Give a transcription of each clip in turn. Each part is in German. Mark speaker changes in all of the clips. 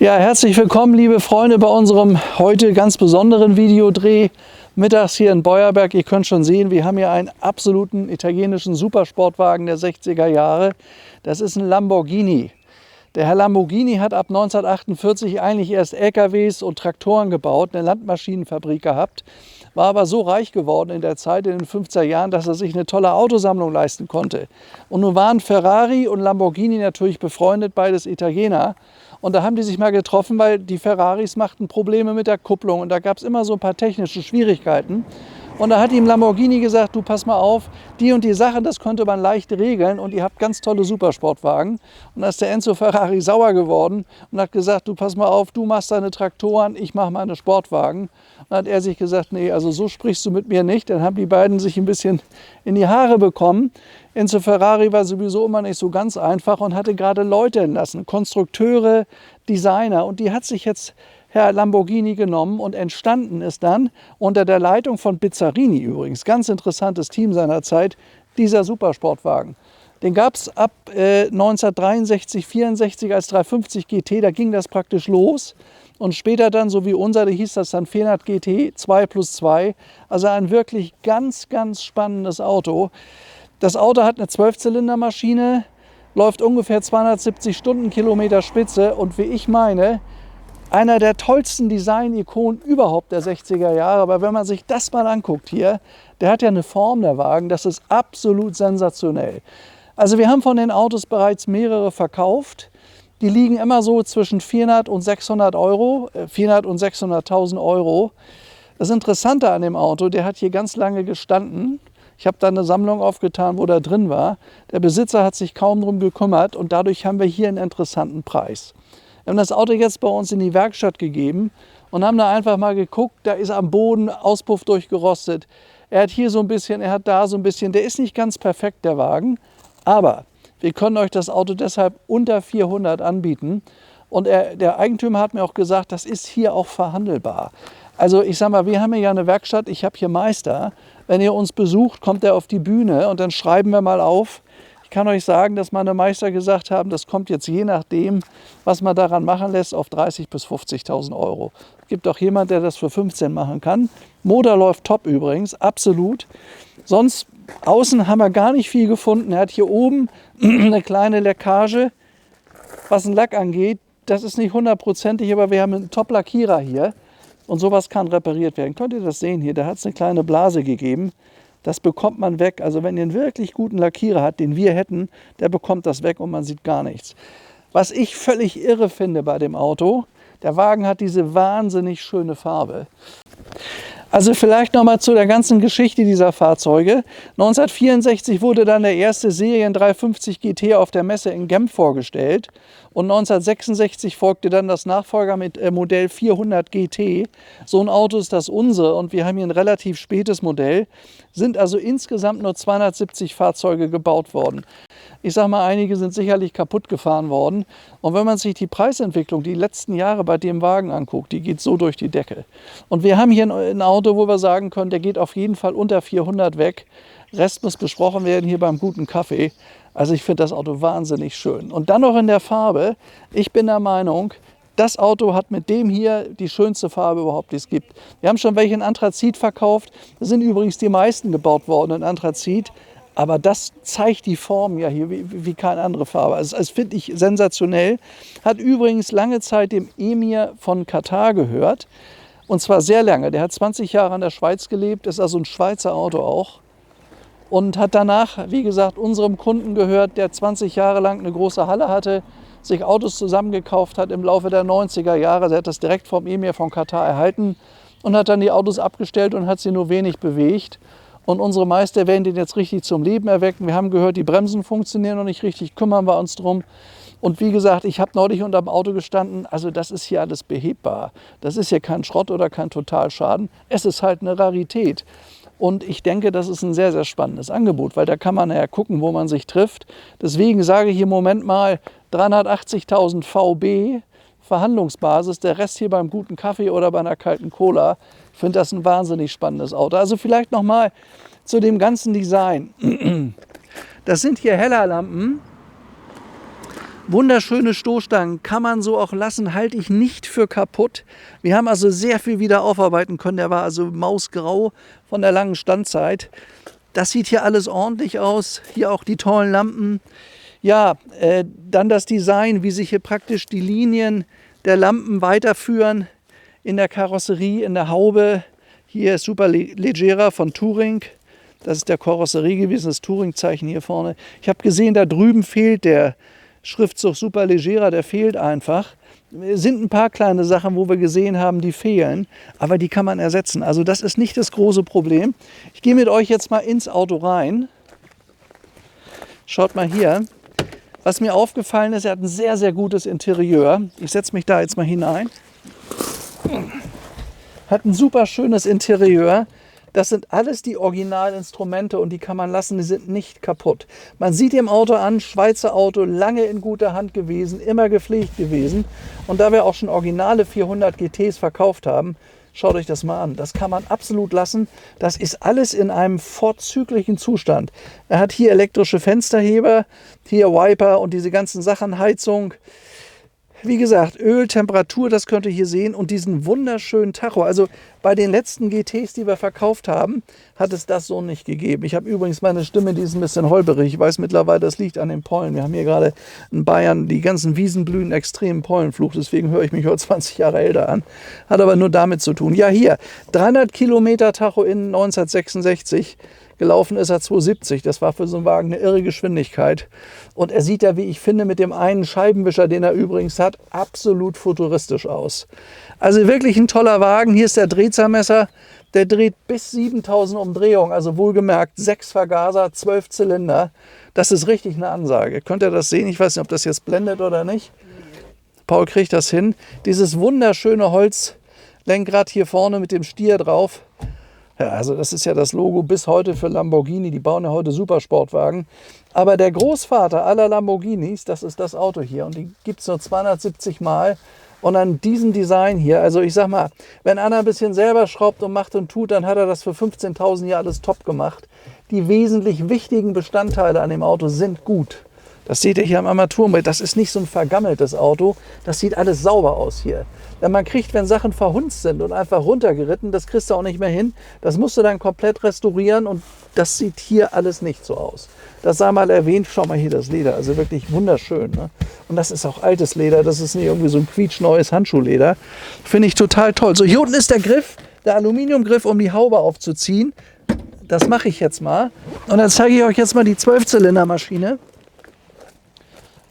Speaker 1: Ja, herzlich willkommen, liebe Freunde, bei unserem heute ganz besonderen Videodreh mittags hier in Beuerberg. Ihr könnt schon sehen, wir haben hier einen absoluten italienischen Supersportwagen der 60er Jahre. Das ist ein Lamborghini. Der Herr Lamborghini hat ab 1948 eigentlich erst LKWs und Traktoren gebaut, eine Landmaschinenfabrik gehabt, war aber so reich geworden in der Zeit, in den 50er Jahren, dass er sich eine tolle Autosammlung leisten konnte. Und nun waren Ferrari und Lamborghini natürlich befreundet, beides Italiener. Und da haben die sich mal getroffen, weil die Ferraris machten Probleme mit der Kupplung und da gab es immer so ein paar technische Schwierigkeiten. Und da hat ihm Lamborghini gesagt, du pass mal auf, die und die Sachen, das konnte man leicht regeln und ihr habt ganz tolle Supersportwagen. Und da ist der Enzo Ferrari sauer geworden und hat gesagt, du pass mal auf, du machst deine Traktoren, ich mache meine Sportwagen. Und dann hat er sich gesagt, nee, also so sprichst du mit mir nicht. Dann haben die beiden sich ein bisschen in die Haare bekommen. Enzo Ferrari war sowieso immer nicht so ganz einfach und hatte gerade Leute entlassen, Konstrukteure, Designer. Und die hat sich jetzt Herr Lamborghini genommen und entstanden ist dann unter der Leitung von Bizzarini übrigens, ganz interessantes Team seiner Zeit, dieser Supersportwagen. Den gab es ab 1963, 64 als 350 GT, da ging das praktisch los. Und später dann, so wie unser, da hieß das dann 400 GT 2+2. Also ein wirklich ganz, ganz spannendes Auto. Das Auto hat eine 12-Zylinder-Maschine, läuft ungefähr 270 Stundenkilometer Spitze und wie ich meine, einer der tollsten Design-Ikonen überhaupt der 60er Jahre. Aber wenn man sich das mal anguckt hier, der hat ja eine Form, der Wagen, das ist absolut sensationell. Also wir haben von den Autos bereits mehrere verkauft. Die liegen immer so zwischen 400 und 600 Euro, 400 und 600.000 Euro. Das Interessante an dem Auto, der hat hier ganz lange gestanden. Ich habe da eine Sammlung aufgetan, wo der drin war. Der Besitzer hat sich kaum darum gekümmert und dadurch haben wir hier einen interessanten Preis. Wir haben das Auto jetzt bei uns in die Werkstatt gegeben und haben da einfach mal geguckt, da ist am Boden Auspuff durchgerostet. Er hat hier so ein bisschen, er hat da so ein bisschen, der ist nicht ganz perfekt, der Wagen, aber wir können euch das Auto deshalb unter 400 anbieten. Und der Eigentümer hat mir auch gesagt, das ist hier auch verhandelbar. Also ich sage mal, wir haben hier ja eine Werkstatt, ich habe hier Meister. Wenn ihr uns besucht, kommt er auf die Bühne und dann schreiben wir mal auf. Ich kann euch sagen, dass meine Meister gesagt haben, das kommt jetzt je nachdem, was man daran machen lässt, auf 30.000 bis 50.000 Euro. Es gibt auch jemand, der das für 15 machen kann. Motor läuft top übrigens, absolut. Sonst außen haben wir gar nicht viel gefunden. Er hat hier oben eine kleine Leckage, was den Lack angeht. Das ist nicht hundertprozentig, aber wir haben einen Top-Lackierer hier. Und sowas kann repariert werden. Könnt ihr das sehen hier? Da hat es eine kleine Blase gegeben. Das bekommt man weg. Also wenn ihr einen wirklich guten Lackierer habt, den wir hätten, der bekommt das weg und man sieht gar nichts. Was ich völlig irre finde bei dem Auto, der Wagen hat diese wahnsinnig schöne Farbe. Also vielleicht nochmal zu der ganzen Geschichte dieser Fahrzeuge. 1964 wurde dann der erste Serien 350 GT auf der Messe in Genf vorgestellt und 1966 folgte dann das Nachfolger mit Modell 400 GT. So ein Auto ist das unsere und wir haben hier ein relativ spätes Modell, sind also insgesamt nur 270 Fahrzeuge gebaut worden. Ich sage mal, einige sind sicherlich kaputt gefahren worden. Und wenn man sich die Preisentwicklung die letzten Jahre bei dem Wagen anguckt, die geht so durch die Decke. Und wir haben hier ein Auto, wo wir sagen können, der geht auf jeden Fall unter 400 weg. Rest muss besprochen werden hier beim guten Kaffee. Also ich finde das Auto wahnsinnig schön. Und dann noch in der Farbe. Ich bin der Meinung, das Auto hat mit dem hier die schönste Farbe überhaupt, die es gibt. Wir haben schon welche in Anthrazit verkauft. Da sind übrigens die meisten gebaut worden in Anthrazit. Aber das zeigt die Form ja hier wie keine andere Farbe. Also das finde ich sensationell. Hat übrigens lange Zeit dem Emir von Katar gehört. Und zwar sehr lange. Der hat 20 Jahre in der Schweiz gelebt, ist also ein Schweizer Auto auch. Und hat danach, wie gesagt, unserem Kunden gehört, der 20 Jahre lang eine große Halle hatte, sich Autos zusammengekauft hat im Laufe der 90er Jahre. Der hat das direkt vom Emir von Katar erhalten und hat dann die Autos abgestellt und hat sie nur wenig bewegt. Und unsere Meister werden den jetzt richtig zum Leben erwecken. Wir haben gehört, die Bremsen funktionieren noch nicht richtig, kümmern wir uns drum. Und wie gesagt, ich habe neulich unter dem Auto gestanden, also das ist hier alles behebbar. Das ist hier kein Schrott oder kein Totalschaden. Es ist halt eine Rarität. Und ich denke, das ist ein sehr, sehr spannendes Angebot, weil da kann man ja gucken, wo man sich trifft. Deswegen sage ich hier im Moment mal 380.000 VB, Verhandlungsbasis, der Rest hier beim guten Kaffee oder bei einer kalten Cola. Ich finde das ein wahnsinnig spannendes Auto. Also vielleicht nochmal zu dem ganzen Design. Das sind hier Hellerlampen Wunderschöne Stoßstangen, kann man so auch lassen, halte ich nicht für kaputt. Wir haben also sehr viel wieder aufarbeiten können. Der war also mausgrau von der langen Standzeit. Das sieht hier alles ordentlich aus. Hier auch die tollen Lampen. Ja, dann das Design, wie sich hier praktisch die Linien der Lampen weiterführen in der Karosserie, in der Haube. Hier ist Superleggera von Touring. Das ist der Karosserie gewesen, das Touring-Zeichen hier vorne. Ich habe gesehen, da drüben fehlt der Schriftzug Superleggera, der fehlt einfach. Es sind ein paar kleine Sachen, wo wir gesehen haben, die fehlen, aber die kann man ersetzen. Also das ist nicht das große Problem. Ich gehe mit euch jetzt mal ins Auto rein. Schaut mal hier. Was mir aufgefallen ist, er hat ein sehr, sehr gutes Interieur. Ich setze mich da jetzt mal hinein. Hat ein super schönes Interieur. Das sind alles die Originalinstrumente und die kann man lassen, die sind nicht kaputt. Man sieht dem Auto an, Schweizer Auto, lange in guter Hand gewesen, immer gepflegt gewesen. Und da wir auch schon originale 400 GTs verkauft haben, schaut euch das mal an. Das kann man absolut lassen. Das ist alles in einem vorzüglichen Zustand. Er hat hier elektrische Fensterheber, hier Wiper und diese ganzen Sachen, Heizung. Wie gesagt, Öl, Temperatur, das könnt ihr hier sehen und diesen wunderschönen Tacho. Also bei den letzten GTs, die wir verkauft haben, hat es das so nicht gegeben. Ich habe übrigens meine Stimme, die ist ein bisschen holperig. Ich weiß mittlerweile, das liegt an den Pollen. Wir haben hier gerade in Bayern, die ganzen Wiesen blühen, extremen Pollenfluch. Deswegen höre ich mich heute 20 Jahre älter an. Hat aber nur damit zu tun. Ja, hier, 300 Kilometer Tacho in 1966. Gelaufen ist er 270. Das war für so einen Wagen eine irre Geschwindigkeit. Und er sieht ja, wie ich finde, mit dem einen Scheibenwischer, den er übrigens hat, absolut futuristisch aus. Also wirklich ein toller Wagen. Hier ist der Drehzahlmesser. Der dreht bis 7000 Umdrehungen. Also wohlgemerkt 6 Vergaser, 12 Zylinder. Das ist richtig eine Ansage. Könnt ihr das sehen? Ich weiß nicht, ob das jetzt blendet oder nicht. Paul kriegt das hin. Dieses wunderschöne Holzlenkrad hier vorne mit dem Stier drauf. Ja, also das ist ja das Logo bis heute für Lamborghini. Die bauen ja heute Supersportwagen. Aber der Großvater aller Lamborghinis, das ist das Auto hier. Und die gibt es nur 270 Mal. Und an diesem Design hier, also ich sag mal, wenn einer ein bisschen selber schraubt und macht und tut, dann hat er das für 15.000 hier alles top gemacht. Die wesentlich wichtigen Bestandteile an dem Auto sind gut. Das seht ihr hier am Armaturenbrett. Das ist nicht so ein vergammeltes Auto. Das sieht alles sauber aus hier. Denn man kriegt, wenn Sachen verhunzt sind und einfach runtergeritten, das kriegst du auch nicht mehr hin. Das musst du dann komplett restaurieren und das sieht hier alles nicht so aus. Das sei mal erwähnt. Schau mal hier das Leder. Also wirklich wunderschön. Ne? Und das ist auch altes Leder. Das ist nicht irgendwie so ein quietschneues Handschuhleder. Finde ich total toll. So, hier unten ist der Griff, der Aluminiumgriff, um die Haube aufzuziehen. Das mache ich jetzt mal. Und dann zeige ich euch jetzt mal die 12-Zylinder-Maschine.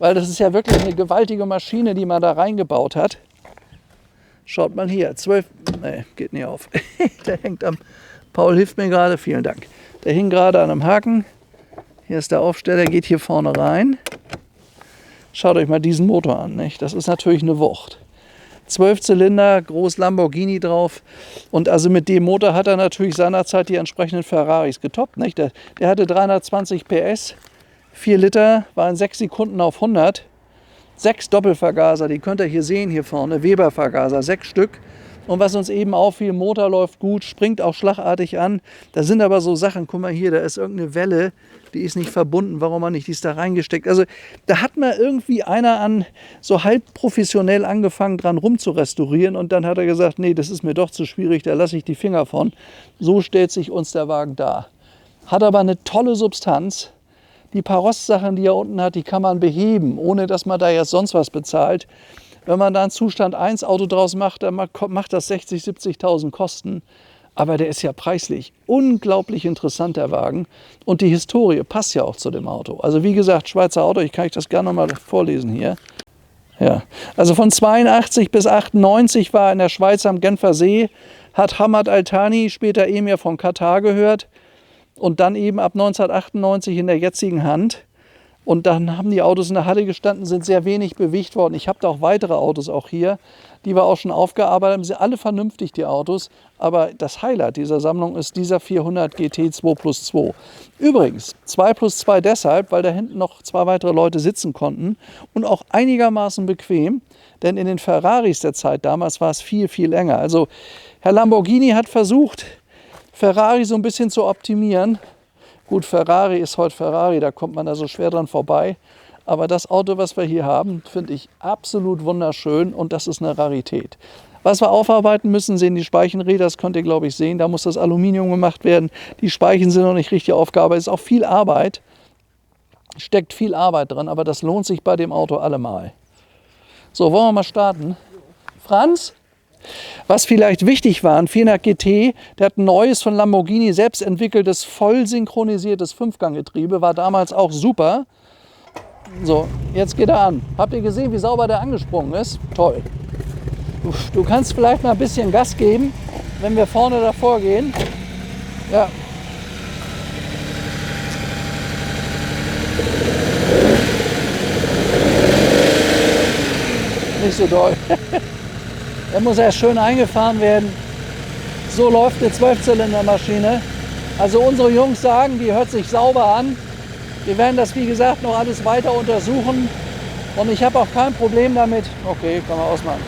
Speaker 1: Weil das ist ja wirklich eine gewaltige Maschine, die man da reingebaut hat. Schaut mal hier, 12, nee, geht nicht auf. Der hängt am, Paul hilft mir gerade, vielen Dank. Der hing gerade an einem Haken. Hier ist der Aufsteller, geht hier vorne rein. Schaut euch mal diesen Motor an, nicht? Das ist natürlich eine Wucht. 12 Zylinder, groß Lamborghini drauf. Und also mit dem Motor hat er natürlich seinerzeit die entsprechenden Ferraris getoppt, nicht? Der hatte 320 PS, 4 Liter, war in 6 Sekunden auf 100. 6 Doppelvergaser, die könnt ihr hier sehen, hier vorne, Weber-Vergaser, 6 Stück. Und was uns eben auffiel, Motor läuft gut, springt auch schlagartig an. Da sind aber so Sachen, guck mal hier, da ist irgendeine Welle, die ist nicht verbunden, warum auch nicht, die ist da reingesteckt. Also da hat mal irgendwie einer an so halb professionell angefangen dran rum zu restaurieren und dann hat er gesagt, nee, das ist mir doch zu schwierig, da lasse ich die Finger von. So stellt sich uns der Wagen dar. Hat aber eine tolle Substanz. Die paar Rostsachen, die er unten hat, die kann man beheben, ohne dass man da jetzt sonst was bezahlt. Wenn man da ein Zustand 1 Auto draus macht, dann macht das 60.000, 70.000 Kosten. Aber der ist ja preislich unglaublich interessant, der Wagen. Und die Historie passt ja auch zu dem Auto. Also wie gesagt, Schweizer Auto, ich kann euch das gerne noch mal vorlesen hier. Ja, also von 82 bis 98 war er in der Schweiz am Genfer See, hat Hamad Al-Thani, später Emir von Katar, gehört. Und dann eben ab 1998 in der jetzigen Hand. Und dann haben die Autos in der Halle gestanden, sind sehr wenig bewegt worden. Ich habe da auch weitere Autos auch hier, die wir auch schon aufgearbeitet haben. Sie sind alle vernünftig, die Autos. Aber das Highlight dieser Sammlung ist dieser 400 GT 2+2. Übrigens, 2+2 deshalb, weil da hinten noch 2 weitere Leute sitzen konnten. Und auch einigermaßen bequem. Denn in den Ferraris der Zeit damals war es viel, viel länger. Also Herr Lamborghini hat versucht, Ferrari so ein bisschen zu optimieren. Gut, Ferrari ist heute Ferrari, da kommt man da so schwer dran vorbei. Aber das Auto, was wir hier haben, finde ich absolut wunderschön und das ist eine Rarität. Was wir aufarbeiten müssen, sehen die Speichenräder, das könnt ihr glaube ich sehen, da muss das Aluminium gemacht werden. Die Speichen sind noch nicht richtig aufgearbeitet, ist auch viel Arbeit, steckt viel Arbeit drin, aber das lohnt sich bei dem Auto allemal. So, wollen wir mal starten? Franz? Was vielleicht wichtig war, ein 400 GT, der hat ein neues von Lamborghini selbst entwickeltes, voll synchronisiertes Fünfganggetriebe, war damals auch super. So, jetzt geht er an. Habt ihr gesehen, wie sauber der angesprungen ist? Toll. Du kannst vielleicht mal ein bisschen Gas geben, wenn wir vorne davor gehen. Ja. Nicht so doll. Der muss erst schön eingefahren werden. So läuft eine 12-Zylinder-Maschine. Also unsere Jungs sagen, die hört sich sauber an. Wir werden das, wie gesagt, noch alles weiter untersuchen. Und ich habe auch kein Problem damit. Okay, kann man ausmachen.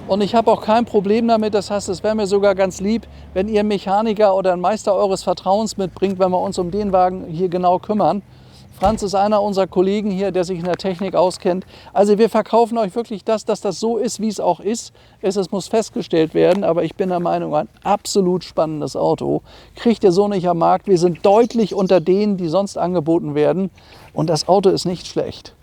Speaker 1: Und ich habe auch kein Problem damit, das heißt, es wäre mir sogar ganz lieb, wenn ihr einen Mechaniker oder einen Meister eures Vertrauens mitbringt, wenn wir uns um den Wagen hier genau kümmern. Franz ist einer unserer Kollegen hier, der sich in der Technik auskennt. Also wir verkaufen euch wirklich das, dass das so ist, wie es auch ist. Es muss festgestellt werden, aber ich bin der Meinung, ein absolut spannendes Auto. Kriegt ihr so nicht am Markt. Wir sind deutlich unter denen, die sonst angeboten werden. Und das Auto ist nicht schlecht.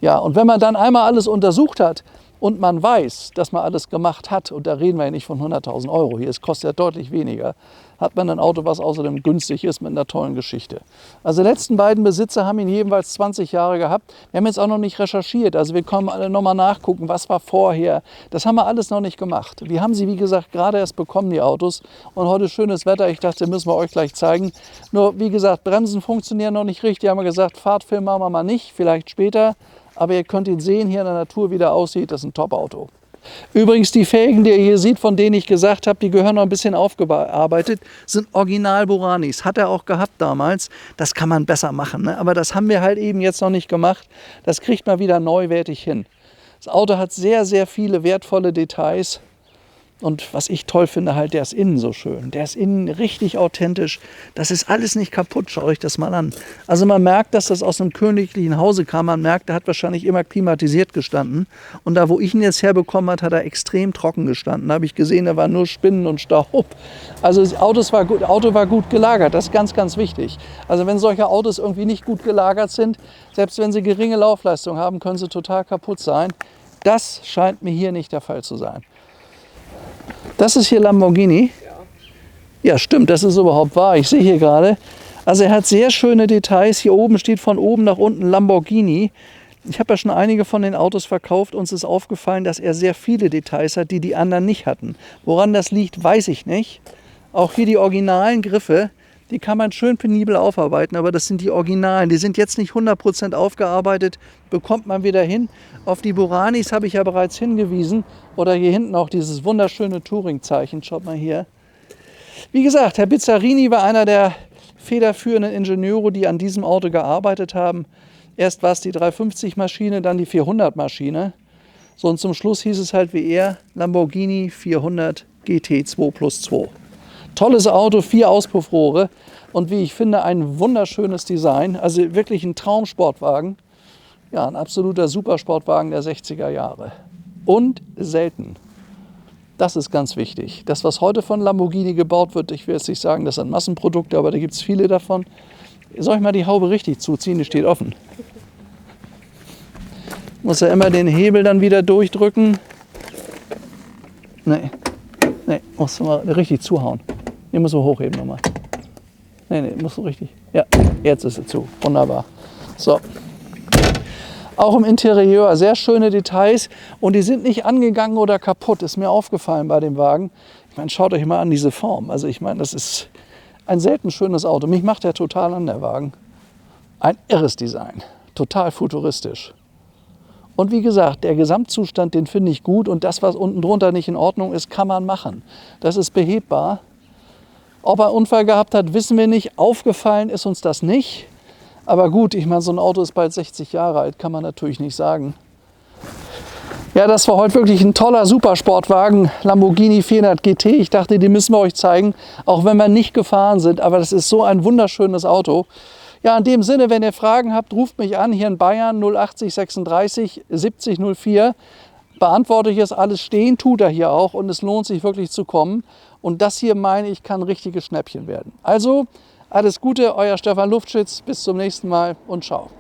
Speaker 1: Ja, und wenn man dann einmal alles untersucht hat, und man weiß, dass man alles gemacht hat, und da reden wir ja nicht von 100.000 Euro hier, es kostet ja deutlich weniger, hat man ein Auto, was außerdem günstig ist mit einer tollen Geschichte. Also die letzten beiden Besitzer haben ihn jeweils 20 Jahre gehabt. Wir haben jetzt auch noch nicht recherchiert, also wir können alle nochmal nachgucken, was war vorher. Das haben wir alles noch nicht gemacht. Wir haben sie, wie gesagt, gerade erst bekommen, die Autos. Und heute ist schönes Wetter, ich dachte, müssen wir euch gleich zeigen. Nur, wie gesagt, Bremsen funktionieren noch nicht richtig. Haben wir gesagt, Fahrtfilm machen wir mal nicht, vielleicht später. Aber ihr könnt ihn sehen, hier in der Natur, wie der aussieht. Das ist ein Top-Auto. Übrigens, die Felgen, die ihr hier seht, von denen ich gesagt habe, die gehören noch ein bisschen aufgearbeitet, sind Original Boranis. Hat er auch gehabt damals. Das kann man besser machen, ne? Aber das haben wir halt eben jetzt noch nicht gemacht. Das kriegt man wieder neuwertig hin. Das Auto hat sehr, sehr viele wertvolle Details. Und was ich toll finde, halt, der ist innen so schön. Der ist innen richtig authentisch. Das ist alles nicht kaputt. Schaut euch das mal an. Also man merkt, dass das aus einem königlichen Hause kam. Man merkt, der hat wahrscheinlich immer klimatisiert gestanden. Und da, wo ich ihn jetzt herbekommen habe, hat er extrem trocken gestanden. Da habe ich gesehen, da waren nur Spinnen und Staub. Also das Auto war gut gelagert. Das ist ganz, ganz wichtig. Also wenn solche Autos irgendwie nicht gut gelagert sind, selbst wenn sie geringe Laufleistung haben, können sie total kaputt sein. Das scheint mir hier nicht der Fall zu sein. Das ist hier Lamborghini. Ja, stimmt, das ist überhaupt wahr. Ich sehe hier gerade, also er hat sehr schöne Details. Hier oben steht von oben nach unten Lamborghini. Ich habe ja schon einige von den Autos verkauft. Uns ist aufgefallen, dass er sehr viele Details hat, die die anderen nicht hatten. Woran das liegt, weiß ich nicht. Auch hier die originalen Griffe, die kann man schön penibel aufarbeiten, aber das sind die Originalen. Die sind jetzt nicht 100% aufgearbeitet, bekommt man wieder hin. Auf die Boranis habe ich ja bereits hingewiesen. Oder hier hinten auch dieses wunderschöne Touring-Zeichen. Schaut mal hier. Wie gesagt, Herr Bizzarini war einer der federführenden Ingenieure, die an diesem Auto gearbeitet haben. Erst war es die 350-Maschine, dann die 400-Maschine. So, und zum Schluss hieß es halt wie er, Lamborghini 400 GT 2+2. Tolles Auto, 4 Auspuffrohre und wie ich finde, ein wunderschönes Design. Also wirklich ein Traumsportwagen. Ja, ein absoluter Supersportwagen der 60er Jahre. Und selten. Das ist ganz wichtig. Das, was heute von Lamborghini gebaut wird, ich will jetzt nicht sagen, das sind Massenprodukte, aber da gibt es viele davon. Soll ich mal die Haube richtig zuziehen? Die steht offen. Muss ja immer den Hebel dann wieder durchdrücken. Nee, musst du mal richtig zuhauen. Den musst du hochheben nochmal. Nee, musst du richtig. Ja, jetzt ist sie zu. Wunderbar. So. Auch im Interieur sehr schöne Details und die sind nicht angegangen oder kaputt. Ist mir aufgefallen bei dem Wagen. Ich meine, schaut euch mal an diese Form. Also ich meine, das ist ein selten schönes Auto. Mich macht der total an, der Wagen. Ein irres Design. Total futuristisch. Und wie gesagt, der Gesamtzustand, den finde ich gut. Und das, was unten drunter nicht in Ordnung ist, kann man machen. Das ist behebbar. Ob er einen Unfall gehabt hat, wissen wir nicht. Aufgefallen ist uns das nicht. Aber gut, ich meine, so ein Auto ist bald 60 Jahre alt, kann man natürlich nicht sagen. Ja, das war heute wirklich ein toller Supersportwagen, Lamborghini 400 GT. Ich dachte, die müssen wir euch zeigen, auch wenn wir nicht gefahren sind. Aber das ist so ein wunderschönes Auto. Ja, in dem Sinne, wenn ihr Fragen habt, ruft mich an, hier in Bayern 080 36 70 04. Beantworte ich es alles, stehen tut er hier auch und es lohnt sich wirklich zu kommen. Und das hier, meine ich, kann ein richtiges Schnäppchen werden. Also, alles Gute, euer Stefan Luftschütz, bis zum nächsten Mal und ciao.